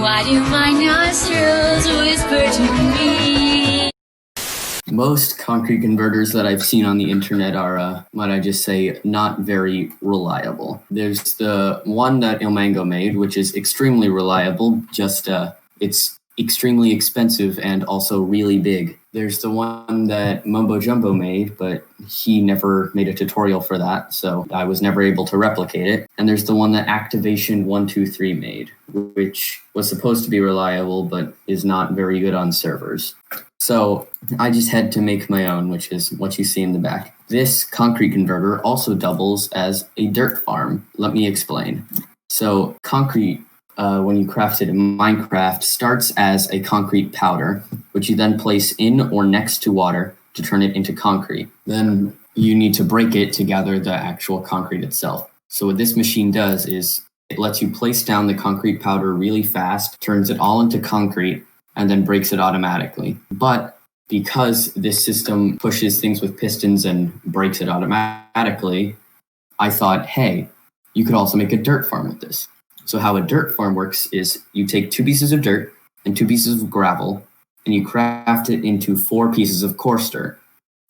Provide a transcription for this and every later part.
Why do my nostrils whisper to me? Most concrete converters that I've seen on the internet are, might I just say, not very reliable. There's the one that Ilmango made, which is extremely reliable, just it's extremely expensive and also really big. There's the one that Mumbo Jumbo made, but he never made a tutorial for that, so I was never able to replicate it. And there's the one that Activation 123 made, which was supposed to be reliable, but is not very good on servers. So I just had to make my own, which is what you see in the back. This concrete converter also doubles as a dirt farm. Let me explain. So concrete, when you craft it in Minecraft, starts as a concrete powder, which you then place in or next to water to turn it into concrete. Then you need to break it to gather the actual concrete itself. So what this machine does is it lets you place down the concrete powder really fast, turns it all into concrete, and then breaks it automatically. But because this system pushes things with pistons and breaks it automatically, I thought, hey, you could also make a dirt farm with this. So how a dirt farm works is you take 2 pieces of dirt and 2 pieces of gravel, and you craft it into 4 pieces of coarse dirt.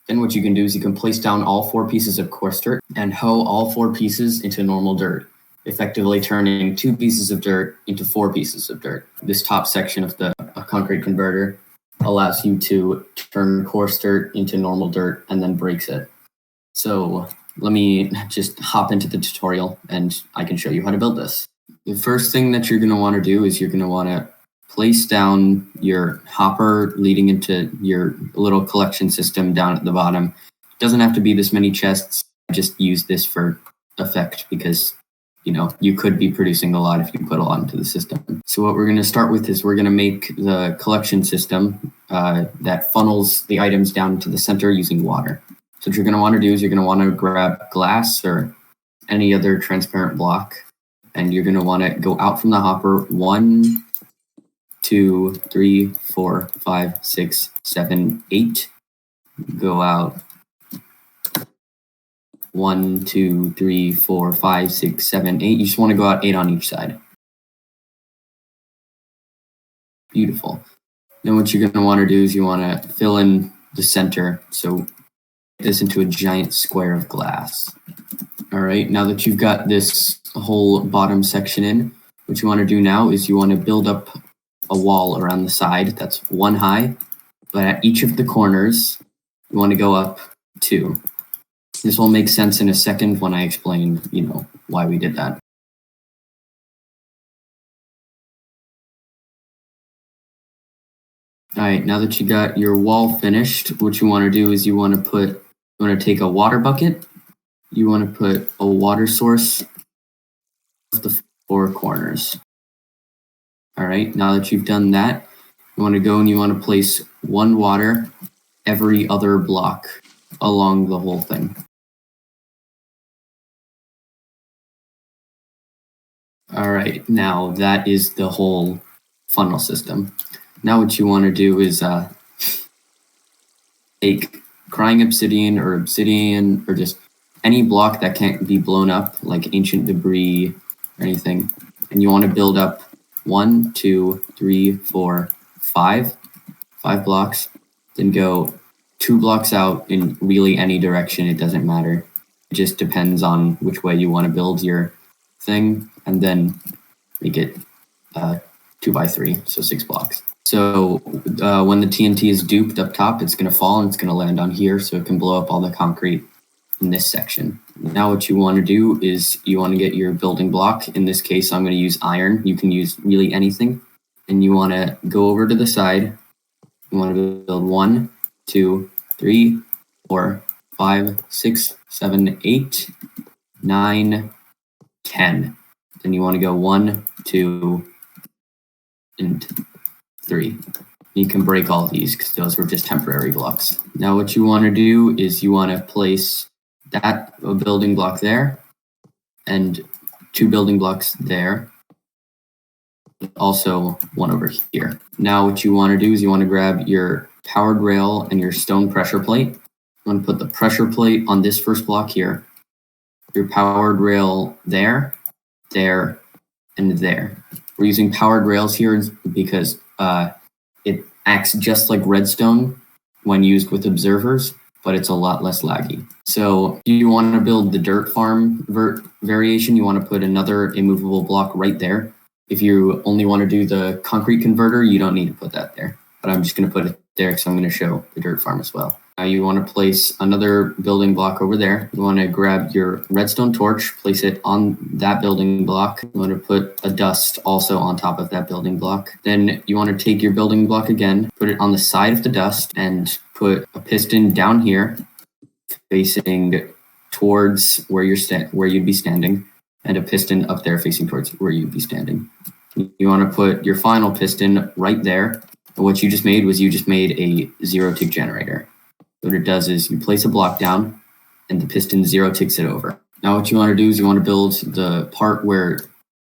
Then what you can do is you can place down all 4 pieces of coarse dirt and hoe all 4 pieces into normal dirt, effectively turning 2 pieces of dirt into 4 pieces of dirt. This top section of the concrete converter allows you to turn coarse dirt into normal dirt and then breaks it. So let me just hop into the tutorial and I can show you how to build this. The first thing that you're going to want to do is you're going to want to place down your hopper leading into your little collection system down at the bottom. It doesn't have to be this many chests. I just use this for effect because you could be producing a lot if you put a lot into the system. So what we're going to start with is we're going to make the collection system that funnels the items down into the center using water. So what you're going to want to do is you're going to want to grab glass or any other transparent block, and you're going to want to go out from the hopper 1, 2, 3, 4, 5, 6, 7, 8. Go out 1, 2, 3, 4, 5, 6, 7, 8. You just want to go out 8 on each side. Beautiful. Then what you're going to want to do is you want to fill in the center. So this into a giant square of glass. All right, now that you've got this whole bottom section in, what you want to do now is you want to build up a wall around the side that's 1 high, but at each of the corners, you want to go up 2. This will make sense in a second when I explain, why we did that. All right, now that you got your wall finished, what you want to do is you want to take a water bucket. You want to put a water source of the 4 corners. All right, now that you've done that, you want to go and you want to place 1 water every other block along the whole thing. All right, now that is the whole funnel system. Now what you want to do is take crying obsidian or just any block that can't be blown up, like ancient debris or anything, and you want to build up 1, 2, 3, 4, 5 blocks, then go 2 blocks out in really any direction. It doesn't matter. It just depends on which way you want to build your thing, and then make it 2 by 3, so 6 blocks. So when the TNT is duped up top, it's going to fall and it's going to land on here, so it can blow up all the concrete in this section. Now what you want to do is you want to get your building block. In this case, I'm going to use iron. You can use really anything. And you want to go over to the side. You want to build 1, 2, 3, 4, 5, 6, 7, 8, 9, 10. Then you want to go 1, 2, and 3. You can break all of these because those were just temporary blocks. Now what you want to do is you want to place a building block there and 2 building blocks there. Also 1 over here. Now what you want to do is you want to grab your powered rail and your stone pressure plate. You want to put the pressure plate on this first block here. Your powered rail there, and there. We're using powered rails here because it acts just like redstone when used with observers, but it's a lot less laggy. So if you want to build the dirt farm variation, you want to put another immovable block right there. If you only want to do the concrete converter, you don't need to put that there. But I'm just going to put it there because I'm going to show the dirt farm as well. Now you want to place another building block over there. You want to grab your redstone torch, place it on that building block. You want to put a dust also on top of that building block. Then you want to take your building block again, put it on the side of the dust, and put a piston down here facing towards where you'd be standing, and a piston up there facing towards where you'd be standing. You want to put your final piston right there. And what you just made was you just made a 0-tick generator. What it does is you place a block down and the piston 0-ticks it over. Now what you want to do is you want to build the part where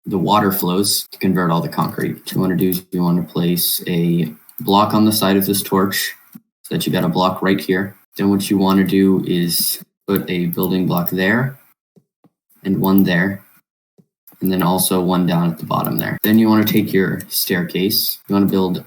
the water flows to convert all the concrete. What you want to do is you want to place a block on the side of this torch so that you got a block right here. Then what you want to do is put a building block there and one there, and then also one down at the bottom there. Then you want to take your staircase. You want to build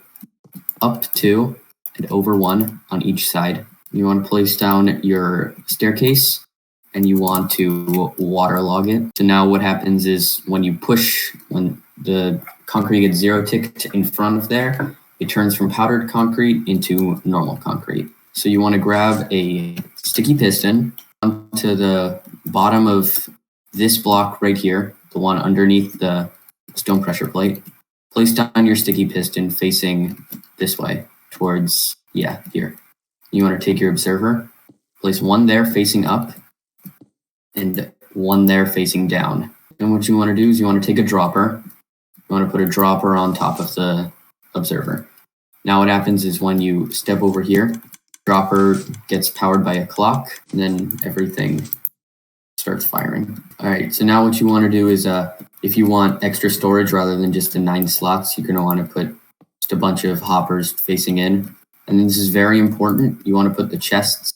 up 2 and over 1 on each side. You want to place down your staircase and you want to waterlog it. So now what happens is when the concrete gets 0-ticked in front of there, it turns from powdered concrete into normal concrete. So you want to grab a sticky piston onto the bottom of this block right here, the one underneath the stone pressure plate. Place down your sticky piston facing this way towards, here. You want to take your observer, place one there facing up and one there facing down. And what you want to do is you want to take a dropper. You want to put a dropper on top of the observer. Now what happens is when you step over here, dropper gets powered by a clock, and then everything starts firing. All right, so now what you want to do is if you want extra storage rather than just the 9 slots, you're going to want to put just a bunch of hoppers facing in. And this is very important. You want to put the chests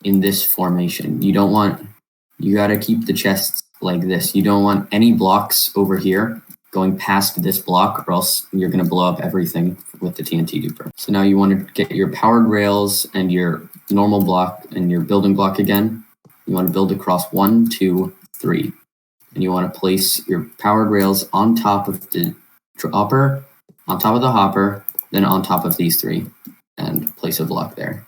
in this formation. You got to keep the chests like this. You don't want any blocks over here going past this block, or else you're going to blow up everything with the TNT duper. So now you want to get your powered rails and your normal block and your building block again. You want to build across 1, 2, 3. And you want to place your powered rails on top of the hopper, on top of the hopper, then on top of these 3, and place a block there.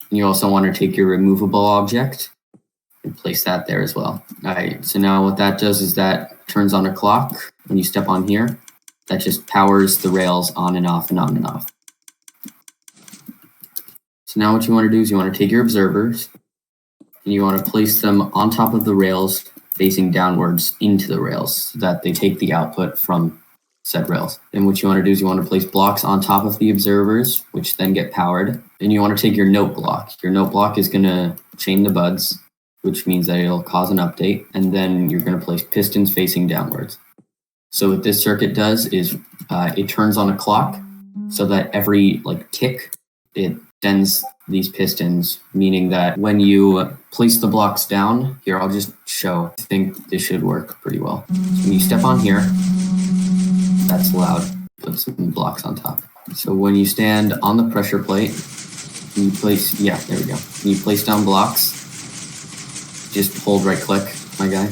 And you also want to take your removable object and place that there as well. All right, so now what that does is that turns on a clock when you step on here. That just powers the rails on and off and on and off. So now what you want to do is you want to take your observers and you want to place them on top of the rails facing downwards into the rails so that they take the output from said rails. Then what you want to do is you want to place blocks on top of the observers, which then get powered. Then you want to take your note block. Your note block is going to chain the buds, which means that it'll cause an update. And then you're going to place pistons facing downwards. So what this circuit does is it turns on a clock so that every tick, it sends these pistons, meaning that when you place the blocks down, here I'll just show, I think this should work pretty well. So when you step on here, that's loud, put some blocks on top. So when you stand on the pressure plate, you place, there we go. When you place down blocks, just hold right click, my guy.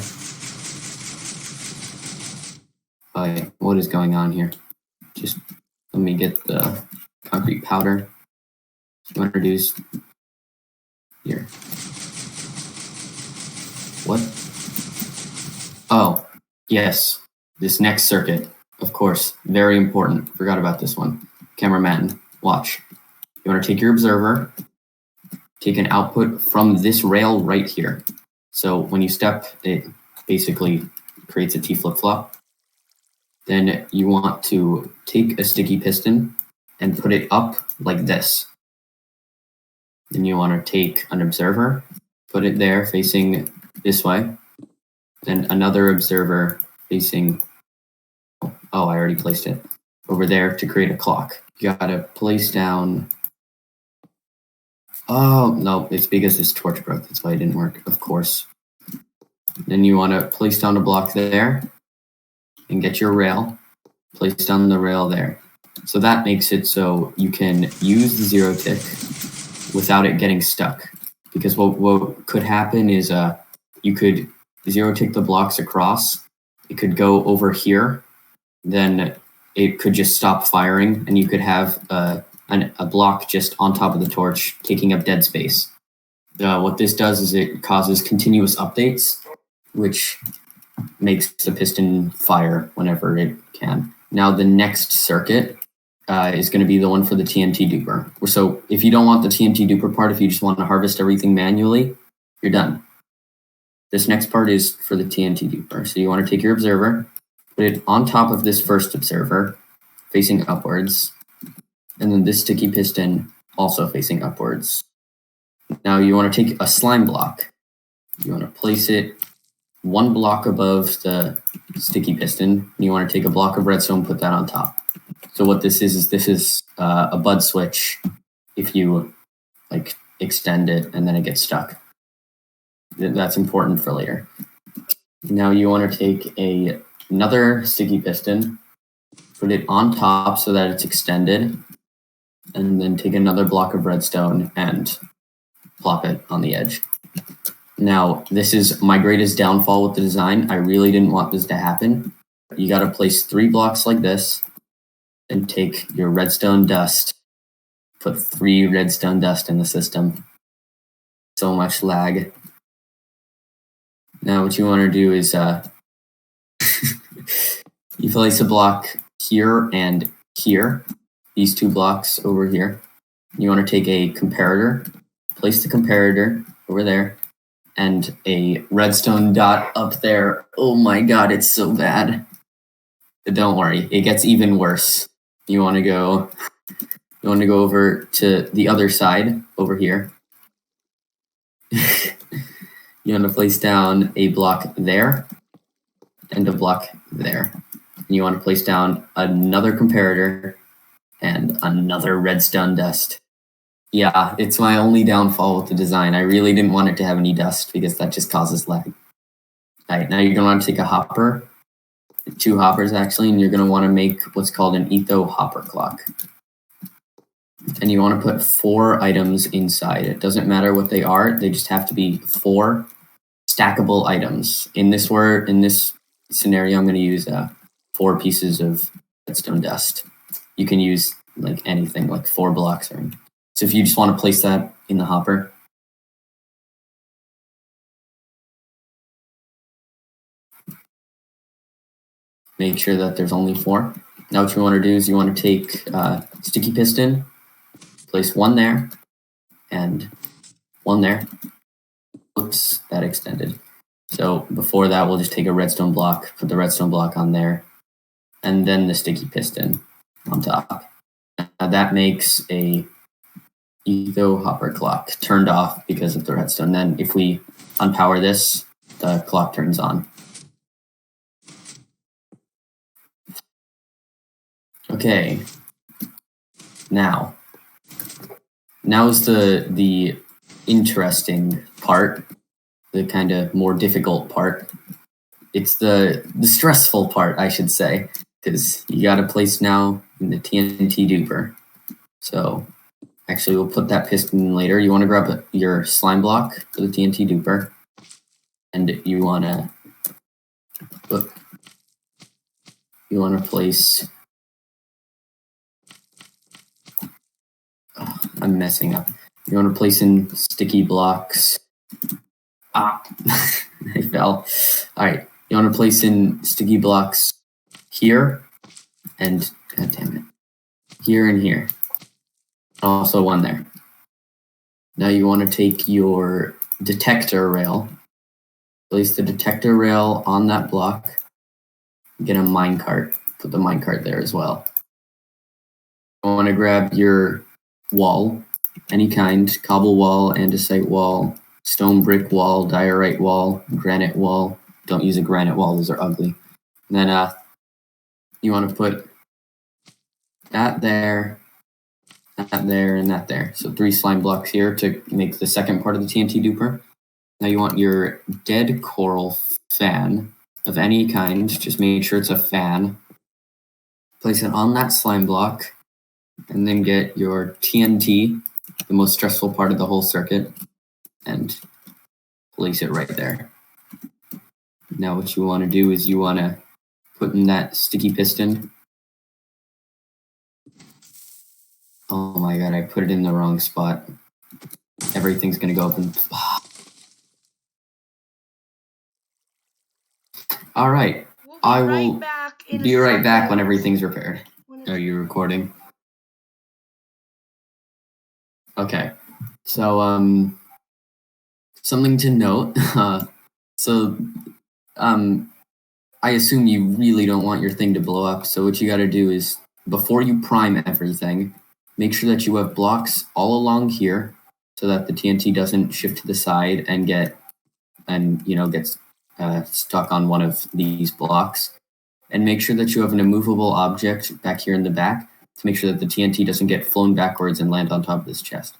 What is going on here? Just let me get the concrete powder. So introduce here. What? Oh, yes. This next circuit, of course, very important. Forgot about this one. Cameraman, watch. You want to take your observer, take an output from this rail right here. So when you step, it basically creates a T flip-flop. Then you want to take a sticky piston and put it up like this. Then you want to take an observer, put it there facing this way. Then another observer facing, I already placed it, over there to create a clock. You gotta place down, oh, no, it's because this torch broke, that's why it didn't work, of course. Then you want to place down a block there and get your rail. place down the rail there. So that makes it so you can use the zero tick without it getting stuck. Because what could happen is you could zero tick the blocks across. It could go over here, then it could just stop firing, and you could have a block just on top of the torch taking up dead space. What this does is it causes continuous updates, which makes the piston fire whenever it can. Now the next circuit is going to be the one for the TNT duper. So if you don't want the TNT duper part, if you just want to harvest everything manually, you're done. This next part is for the TNT duper. So you want to take your observer, put it on top of this first observer, facing upwards, and then this sticky piston also facing upwards. Now you want to take a slime block. You want to place it one block above the sticky piston, and you want to take a block of redstone, put that on top. So what this is a bud switch if you like extend it and then it gets stuck. That's important for later. Now you want to take another sticky piston, put it on top so that it's extended, and then take another block of redstone and plop it on the edge. Now, this is my greatest downfall with the design. I really didn't want this to happen. You got to place 3 blocks like this, and take your redstone dust, put 3 redstone dust in the system. So much lag. Now what you want to do is you place a block here and here, these 2 blocks over here. You want to take a comparator, place the comparator over there, and a redstone dot up there. Oh my god, it's so bad. But don't worry, it gets even worse. You want to go over to the other side over here. You want to place down a block there and a block there. And you want to place down another comparator and another redstone dust. Yeah, it's my only downfall with the design. I really didn't want it to have any dust because that just causes lag. All right, now you're going to want to take a hopper, 2 hoppers actually, and you're going to want to make what's called an etho hopper clock. And you want to put 4 items inside. It doesn't matter what they are. They just have to be 4 stackable items. In this scenario, I'm going to use 4 pieces of redstone dust. You can use like anything, like 4 blocks or anything. So if you just want to place that in the hopper, make sure that there's only 4. Now what you want to do is you want to take sticky piston, place 1 there, and 1 there. Oops, that extended. So before that, we'll just take a redstone block, put the redstone block on there, and then the sticky piston on top. Now that makes a etho hopper clock turned off because of the redstone. Then if we unpower this, the clock turns on. Okay. Now is the interesting part, the kind of more difficult part. It's the stressful part, I should say, because you got to place now in the TNT duper. So actually, we'll put that piston in later. You want to grab your slime block for the TNT duper, and you want to place. Oh, I'm messing up. You want to place in sticky blocks. I fell. All right. You want to place in sticky blocks here and, god damn it, here and here. Also 1 there. Now you want to take your detector rail, place the detector rail on that block, get a minecart, put the minecart there as well. You want to grab your wall, any kind, cobble wall, andesite wall, stone brick wall, diorite wall, granite wall. Don't use a granite wall, those are ugly. And then you want to put that there, that there, and that there. So 3 slime blocks here to make the second part of the TNT duper. Now you want your dead coral fan of any kind. Just make sure it's a fan. Place it on that slime block, and then get your TNT, the most stressful part of the whole circuit, and place it right there. Now what you want to do is you want to put in that sticky piston. Oh my god, I put it in the wrong spot. Everything's going to go up and... All right. I will be right back when everything's repaired. Are you recording? Okay. So, something to note. I assume you really don't want your thing to blow up. So what you got to do is, before you prime everything, make sure that you have blocks all along here so that the TNT doesn't shift to the side and gets stuck on one of these blocks. And make sure that you have an immovable object back here in the back to make sure that the TNT doesn't get flown backwards and land on top of this chest.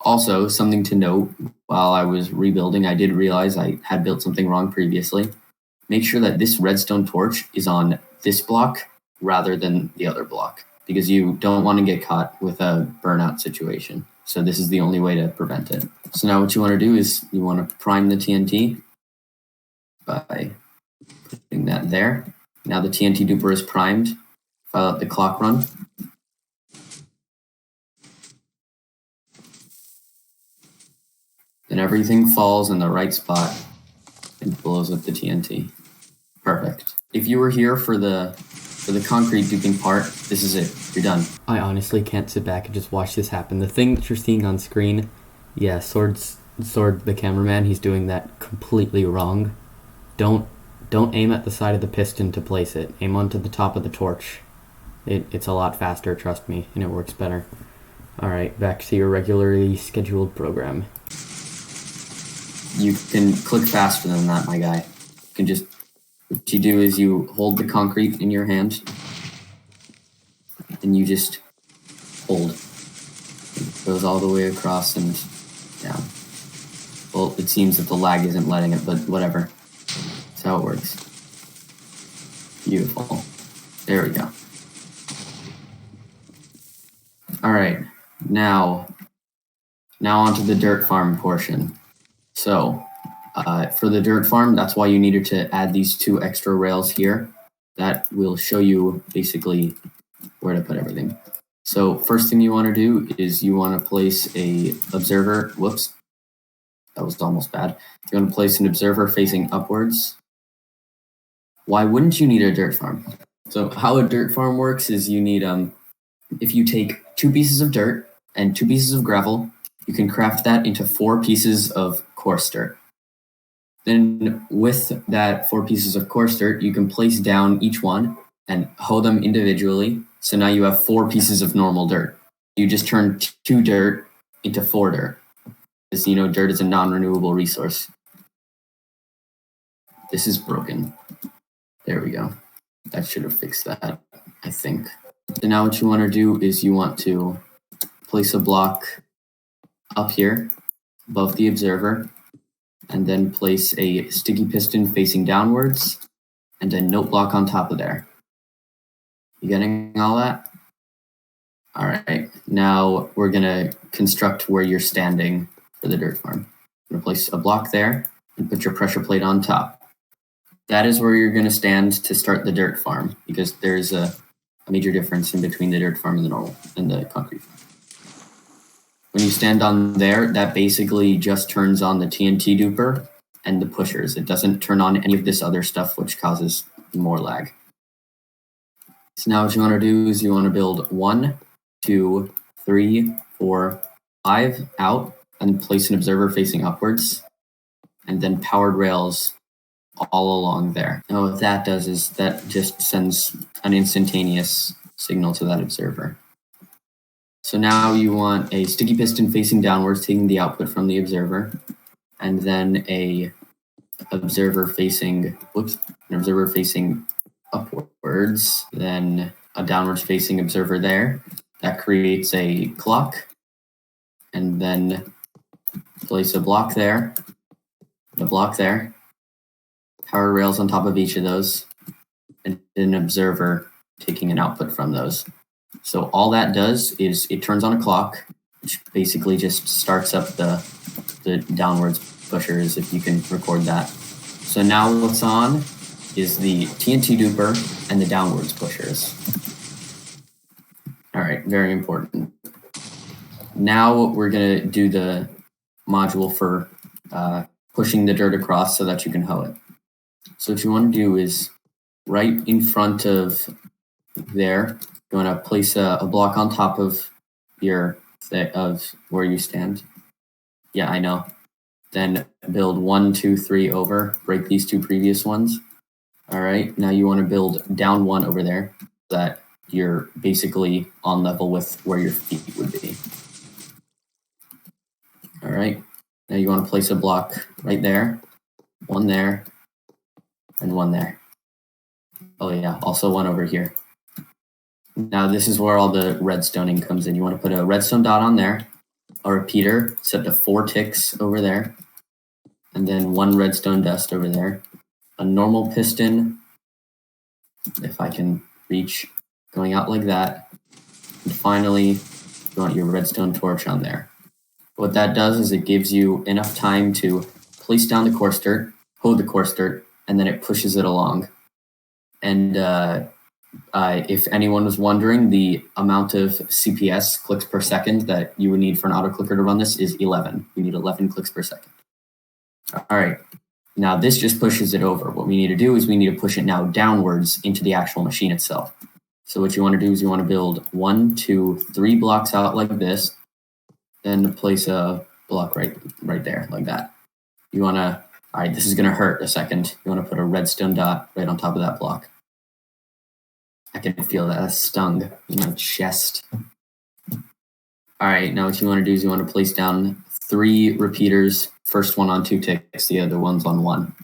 Also, something to note, while I was rebuilding, I did realize I had built something wrong previously. Make sure that this redstone torch is on this block rather than the other block, because you don't want to get caught with a burnout situation. So this is the only way to prevent it. So now what you want to do is you want to prime the TNT by putting that there. Now the TNT duper is primed. If I let the clock run, then everything falls in the right spot and blows up the TNT. Perfect. If you were here for the concrete duping part, this is it. You're done. I honestly can't sit back and just watch this happen. The thing that you're seeing on screen, yeah, Sword, the cameraman, he's doing that completely wrong. Don't aim at the side of the piston to place it. Aim onto the top of the torch. It's a lot faster, trust me, and it works better. Alright, back to your regularly scheduled program. You can click faster than that, my guy. You can just... What you do is you hold the concrete in your hand, and you just hold. It goes all the way across and down. Well, it seems that the lag isn't letting it, but whatever. That's how it works. Beautiful. There we go. Alright, now onto the dirt farm portion. So, for the dirt farm, that's why you needed to add these 2 extra rails here. That will show you basically where to put everything. So first thing you want to do is you want to place a observer. Whoops, that was almost bad. You want to place an observer facing upwards. Why wouldn't you need a dirt farm? So how a dirt farm works is you need, if you take 2 pieces of dirt and 2 pieces of gravel, you can craft that into 4 pieces of coarse dirt. Then with that 4 pieces of coarse dirt, you can place down each one and hoe them individually. So now you have 4 pieces of normal dirt. You just turn 2 dirt into 4 dirt. Because, dirt is a non-renewable resource. This is broken. There we go. That should have fixed that, I think. So now what you want to do is you want to place a block up here above the observer, and then place a sticky piston facing downwards, and a note block on top of there. You getting all that? All right, now we're gonna construct where you're standing for the dirt farm. I'm gonna place a block there and put your pressure plate on top. That is where you're gonna stand to start the dirt farm, because there's a major difference in between the dirt farm and the concrete farm. When you stand on there, that basically just turns on the TNT duper and the pushers. It doesn't turn on any of this other stuff, which causes more lag. So now what you want to do is you want to build 1, 2, 3, 4, 5 out, and place an observer facing upwards, and then powered rails all along there. Now what that does is that just sends an instantaneous signal to that observer. So now you want a sticky piston facing downwards, taking the output from the observer, and then an observer facing upwards, then a downwards facing observer there. That creates a clock, and then place a block there, and a block there, power rails on top of each of those, and an observer taking an output from those. So all that does is it turns on a clock, which basically just starts up the downwards pushers, if you can record that. So now what's on is the TNT duper and the downwards pushers. All right, very important. Now we're gonna do the module for pushing the dirt across so that you can hoe it. So what you want to do is right in front of there, you want to place a block on top of of where you stand. Yeah, I know. Then build 1, 2, 3 over, break these 2 previous ones. All right, now you want to build down 1 over there so that you're basically on level with where your feet would be. All right, now you want to place a block right there, 1 there, and 1 there. Oh yeah, also 1 over here. Now this is where all the redstoning comes in. You want to put a redstone dot on there, a repeater set to 4 ticks over there, and then 1 redstone dust over there. A normal piston, if I can reach, going out like that. And finally, you want your redstone torch on there. What that does is it gives you enough time to place down the coarse dirt, hoe the coarse dirt, and then it pushes it along. And if anyone was wondering, the amount of CPS, clicks per second, that you would need for an auto clicker to run this is 11. You need 11 clicks per second. All right. Now this just pushes it over. What we need to do is we need to push it now downwards into the actual machine itself. So what you want to do is you want to build 1, 2, 3 blocks out like this, then place a block right there like that. You want to, all right, this is going to hurt a second. You want to put a redstone dot right on top of that block. I can feel that stung in my chest. All right, now what you want to do is you want to place down 3 repeaters, first one on 2 ticks, the other one's on 1.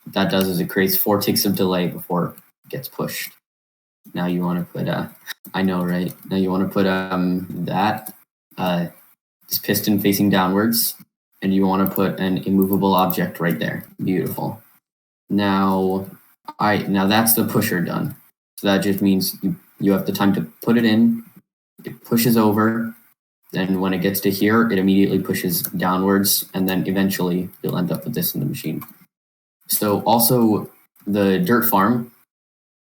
What that does is it creates 4 ticks of delay before it gets pushed. Now you want to put, I know, right? Now you want to put this piston facing downwards, and you want to put an immovable object right there. Beautiful. Now that's the pusher done. So that just means you have the time to put it in, it pushes over, then when it gets to here, it immediately pushes downwards, and then eventually you'll end up with this in the machine. So also the dirt farm,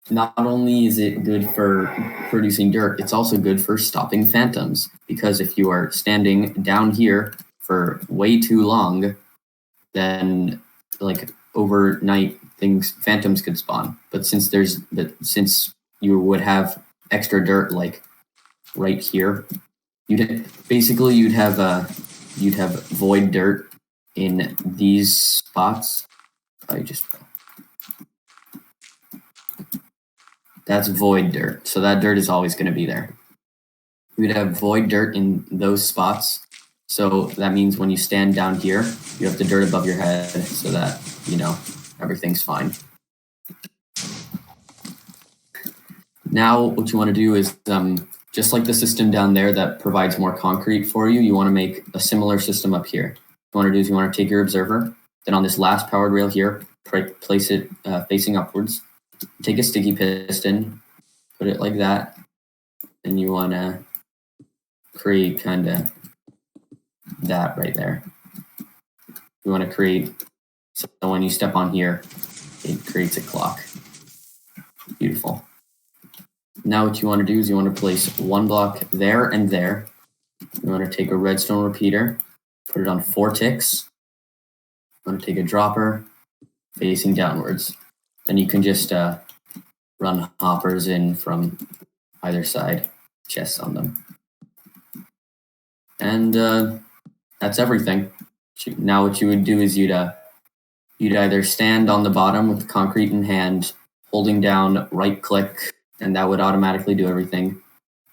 not only is it good for producing dirt, it's also good for stopping phantoms, because if you are standing down here for way too long, then like overnight phantoms could spawn. But since you would have extra dirt like right here, you'd have void dirt in these spots. That's void dirt. So that dirt is always going to be there. You'd have void dirt in those spots. So that means when you stand down here, you have the dirt above your head so that, everything's fine. Now what you want to do is, just like the system down there that provides more concrete for you, you want to make a similar system up here. What you want to do is you want to take your observer, then on this last powered rail here, place it facing upwards. Take a sticky piston, put it like that, and you want to create kind of that right there. You want to create, so when you step on here, it creates a clock. Beautiful. Now what you want to do is you want to place 1 block there and there. You want to take a redstone repeater, put it on 4 ticks. You want to take a dropper facing downwards. Then you can just run hoppers in from either side, chests on them. And that's everything. Now what you would do is you'd either stand on the bottom with the concrete in hand, holding down right click, and that would automatically do everything.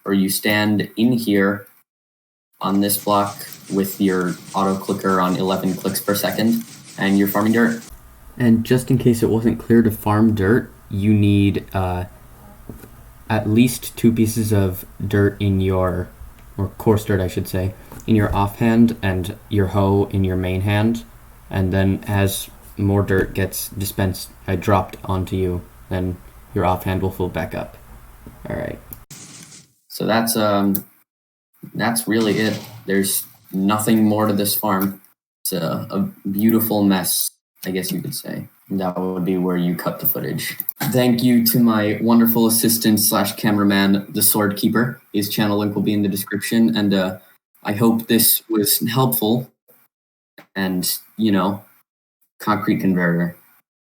Or you stand in here on this block with your auto clicker on 11 clicks per second, and you're farming dirt. And just in case it wasn't clear, to farm dirt, you need at least 2 pieces of dirt in your, or coarse dirt I should say, in your offhand and your hoe in your main hand. And then as more dirt gets dropped onto you, then your offhand will fill back up. All right. So that's really it. There's nothing more to this farm. It's a beautiful mess, I guess you could say. And that would be where you cut the footage. Thank you to my wonderful assistant / cameraman, the Sword Keeper. His channel link will be in the description. And I hope this was helpful. And, concrete converter.